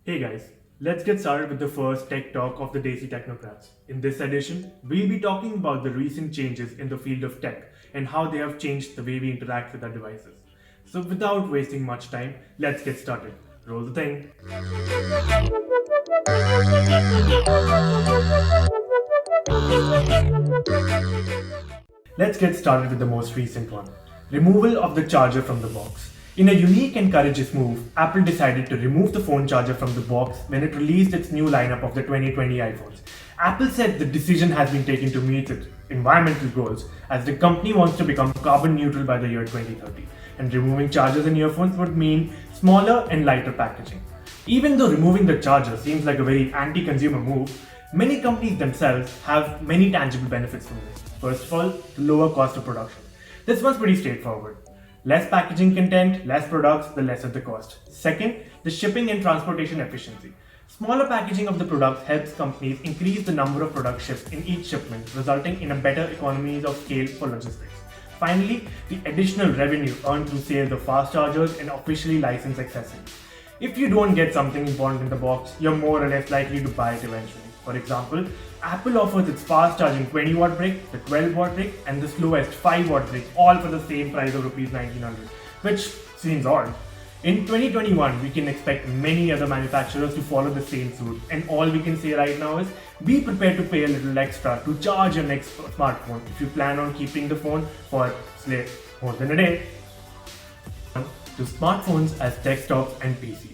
Hey guys, let's get started with the first tech talk of the Desi Technocrats. In this edition, we'll be talking about the recent changes in the field of tech and how they have changed the way we interact with our devices. So, without wasting much time, let's get started. Roll the thing. Let's get started with the most recent one, removal of the charger from the box. In a unique and courageous move, Apple decided to remove the phone charger from the box when it released its new lineup of the 2020 iPhones. Apple said the decision has been taken to meet its environmental goals as the company wants to become carbon neutral by the year 2030, and removing chargers in earphones would mean smaller and lighter packaging. Even though removing the charger seems like a very anti consumer move, many companies themselves have many tangible benefits from this. First of all, the lower cost of production. This one's pretty straightforward. Less packaging content, less products, the lesser the cost. Second, the shipping and transportation efficiency. Smaller packaging of the products helps companies increase the number of products shipped in each shipment, resulting in a better economies of scale for logistics. Finally, the additional revenue earned through sales of fast chargers and officially licensed accessories. If you don't get something important in the box, you're more or less likely to buy it eventually. For example, Apple offers its fast charging 20 watt brick, the 12 watt brick, and the slowest 5 watt brick, all for the same price of Rs 1900, which seems odd. In 2021, we can expect many other manufacturers to follow the same suit, and all we can say right now is be prepared to pay a little extra to charge your next smartphone if you plan on keeping the phone for, say, more than a day. To smartphones as desktops and PCs.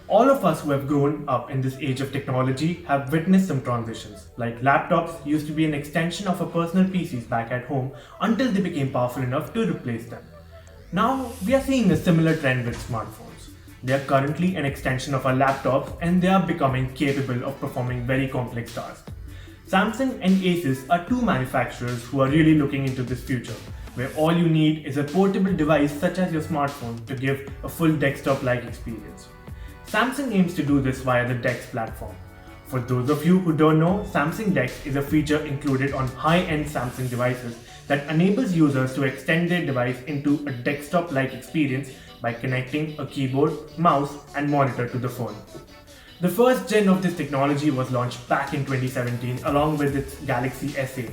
All of us who have grown up in this age of technology have witnessed some transitions, like laptops used to be an extension of our personal PCs back at home until they became powerful enough to replace them. Now, we are seeing a similar trend with smartphones. They are currently an extension of our laptops and they are becoming capable of performing very complex tasks. Samsung and Asus are two manufacturers who are really looking into this future, where all you need is a portable device such as your smartphone to give a full desktop-like experience. Samsung aims to do this via the DeX platform. For those of you who don't know, Samsung DeX is a feature included on high-end Samsung devices that enables users to extend their device into a desktop-like experience by connecting a keyboard, mouse, and monitor to the phone. The first gen of this technology was launched back in 2017 along with its Galaxy S8,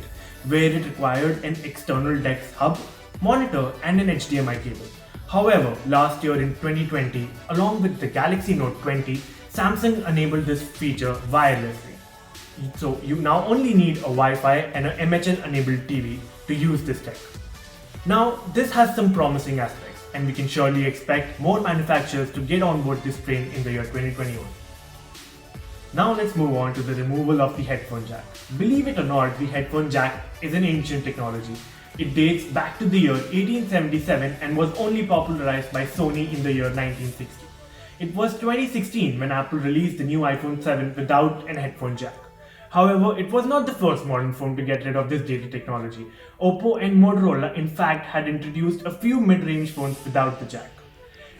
where it required an external DeX hub, monitor, and an HDMI cable. However, last year in 2020, along with the Galaxy Note 20, Samsung enabled this feature wirelessly. So you now only need a Wi-Fi and an MHN enabled TV to use this tech. Now, this has some promising aspects, and we can surely expect more manufacturers to get on board this train in the year 2021. Now let's move on to the removal of the headphone jack. Believe it or not, the headphone jack is an ancient technology. It dates back to the year 1877 and was only popularized by Sony in the year 1960. It was 2016 when Apple released the new iPhone 7 without an headphone jack. However, it was not the first modern phone to get rid of this dated technology. Oppo and Motorola in fact had introduced a few mid-range phones without the jack.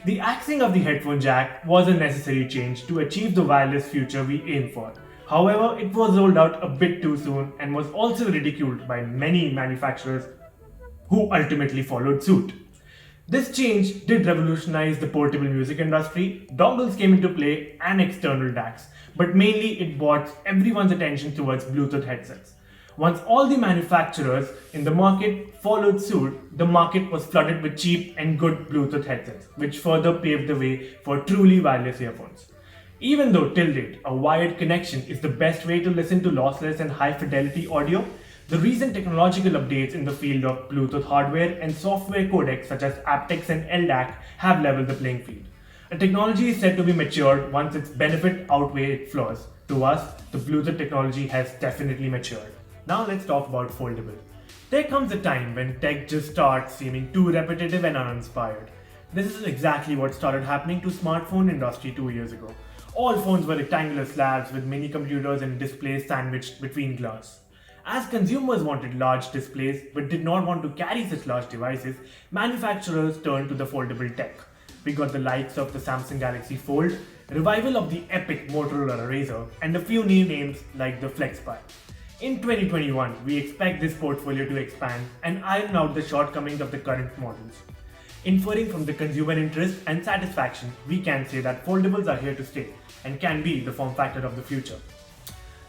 The axing of the headphone jack was a necessary change to achieve the wireless future we aim for. However, it was rolled out a bit too soon and was also ridiculed by many manufacturers who ultimately followed suit. This change did revolutionize the portable music industry. Dongles came into play and external DACs, but mainly it brought everyone's attention towards Bluetooth headsets. Once all the manufacturers in the market followed suit, the market was flooded with cheap and good Bluetooth headsets, which further paved the way for truly wireless earphones. Even though till date a wired connection is the best way to listen to lossless and high fidelity audio, the recent technological updates in the field of Bluetooth hardware and software codecs such as aptX and LDAC have leveled the playing field. A technology is said to be matured once its benefit outweigh its flaws. To us, the Bluetooth technology has definitely matured. Now let's talk about foldable. There comes a time when tech just starts seeming too repetitive and uninspired. This is exactly what started happening to smartphone industry 2 years ago. All phones were rectangular slabs with mini computers and displays sandwiched between glass. As consumers wanted large displays but did not want to carry such large devices, manufacturers turned to the foldable tech. We got the likes of the Samsung Galaxy Fold, revival of the epic Motorola Razr, and a few new names like the FlexPi. In 2021, we expect this portfolio to expand and iron out the shortcomings of the current models. Inferring from the consumer interest and satisfaction, we can say that foldables are here to stay and can be the form factor of the future.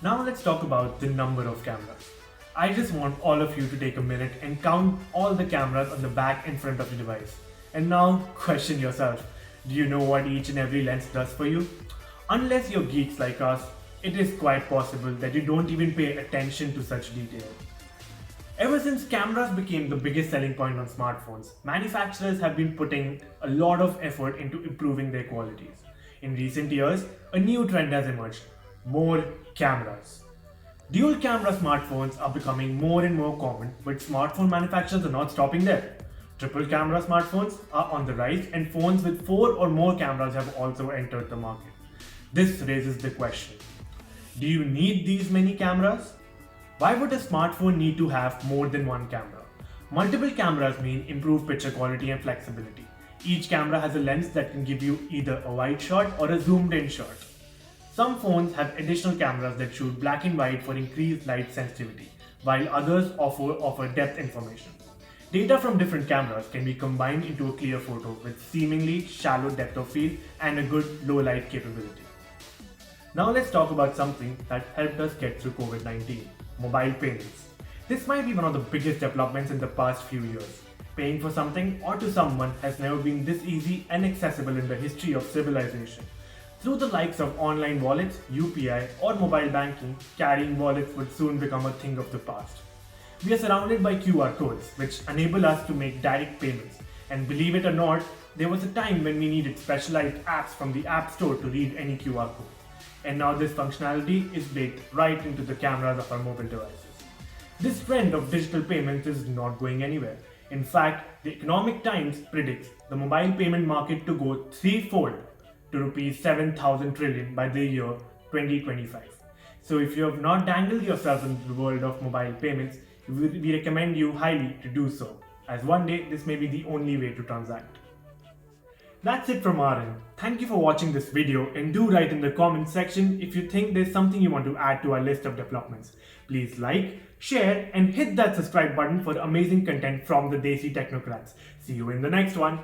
Now let's talk about the number of cameras. I just want all of you to take a minute and count all the cameras on the back and front of your device. And now question yourself, do you know what each and every lens does for you? Unless you're geeks like us, it is quite possible that you don't even pay attention to such detail. Ever since cameras became the biggest selling point on smartphones, manufacturers have been putting a lot of effort into improving their qualities. In recent years, a new trend has emerged: more cameras. Dual camera smartphones are becoming more and more common, but smartphone manufacturers are not stopping there. Triple camera smartphones are on the rise, and phones with 4 or more cameras have also entered the market. This raises the question: do you need these many cameras? Why would a smartphone need to have more than one camera? Multiple cameras mean improved picture quality and flexibility. Each camera has a lens that can give you either a wide shot or a zoomed in shot. Some phones have additional cameras that shoot black and white for increased light sensitivity, while others offer depth information. Data from different cameras can be combined into a clear photo with seemingly shallow depth of field and a good low light capability. Now let's talk about something that helped us get through COVID-19, mobile payments. This might be one of the biggest developments in the past few years. Paying for something or to someone has never been this easy and accessible in the history of civilization. Through the likes of online wallets, UPI, or mobile banking, carrying wallets would soon become a thing of the past. We are surrounded by QR codes, which enable us to make direct payments. And believe it or not, there was a time when we needed specialized apps from the App Store to read any QR code. And now this functionality is baked right into the cameras of our mobile devices. This trend of digital payments is not going anywhere. In fact, the Economic Times predicts the mobile payment market to go threefold to rupees 7,000 trillion by the year 2025. So if you have not dangled yourself in the world of mobile payments, we recommend you highly to do so, as one day this may be the only way to transact. That's it from our end. Thank you for watching this video, and do write in the comment section if you think there's something you want to add to our list of developments. Please like, share and hit that subscribe button for amazing content from the Desi Technocrats. See you in the next one.